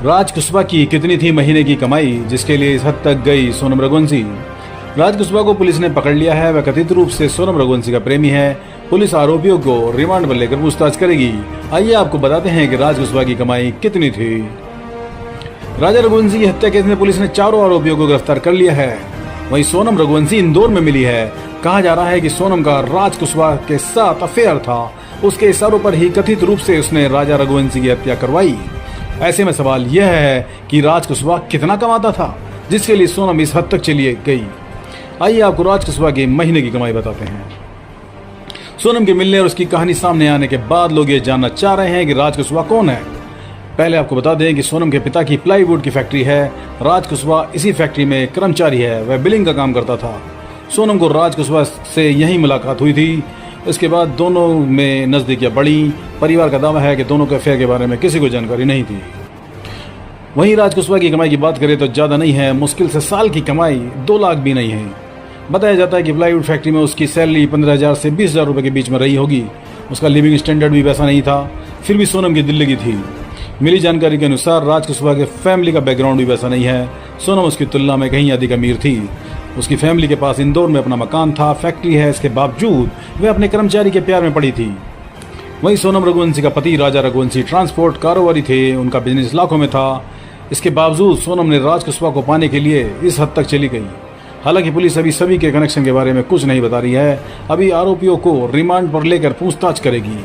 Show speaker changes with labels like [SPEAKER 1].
[SPEAKER 1] राज कुशवाहा की कितनी थी महीने की कमाई, जिसके लिए इस हद तक गई सोनम रघुवंशी। राज कुशवाहा को पुलिस ने पकड़ लिया है। वह कथित रूप से सोनम रघुवंशी का प्रेमी है। पुलिस आरोपियों को रिमांड पर लेकर पूछताछ करेगी। आइए आपको बताते हैं कि राज कुशवाहा की कमाई कितनी थी। राजा रघुवंशी की हत्या केस में पुलिस ने चारों आरोपियों को गिरफ्तार कर लिया है। वहीं सोनम रघुवंशी इंदौर में मिली है। कहा जा रहा है कि सोनम का राज कुशवाहा के साथ अफेयर था। उसके इशारों पर ही कथित रूप से उसने राजा रघुवंशी की हत्या करवाई। ऐसे में सवाल यह है कि राज कुशवाहा कितना कमाता था, जिसके लिए सोनम इस हद तक चली गई। आइए आपको राज कुशवाहा की महीने की कमाई बताते हैं। सोनम के मिलने और उसकी कहानी सामने आने के बाद लोग ये जानना चाह रहे हैं कि राज कुशवाहा कौन है। पहले आपको बता दें कि सोनम के पिता की प्लाईवुड की फैक्ट्री है। राज कुशवाहा इसी फैक्ट्री में कर्मचारी है। वह बिलिंग का काम करता था। सोनम को राज कुशवाहा से यही मुलाकात हुई थी। इसके बाद दोनों में नजदीकियां बढ़ी। परिवार का दावा है कि दोनों के अफेयर के बारे में किसी को जानकारी नहीं थी। वहीं राज कुशवाहा की कमाई की बात करें तो ज्यादा नहीं है। मुश्किल से साल की कमाई 2 लाख भी नहीं है। बताया जाता है कि प्लाईवुड फैक्ट्री में उसकी सैलरी 15,000 से 20,000 रुपए के बीच में रही होगी। उसका लिविंग स्टैंडर्ड भी वैसा नहीं था, फिर भी सोनम की दिल लगी थी। मिली जानकारी के अनुसार राज कुशवाहा के फैमिली का बैकग्राउंड भी वैसा नहीं है। सोनम उसकी तुलना में कहीं अधिक अमीर थी। उसकी फैमिली के पास इंदौर में अपना मकान था, फैक्ट्री है। इसके बावजूद वह अपने कर्मचारी के प्यार में पड़ी थी। वहीं सोनम रघुवंशी का पति राजा रघुवंशी ट्रांसपोर्ट कारोबारी थे। उनका बिजनेस लाखों में था। इसके बावजूद सोनम ने राज कुशवाहा को पाने के लिए इस हद तक चली गई। हालांकि पुलिस अभी सभी के कनेक्शन के बारे में कुछ नहीं बता रही है। अभी आरोपियों को रिमांड पर लेकर पूछताछ करेगी।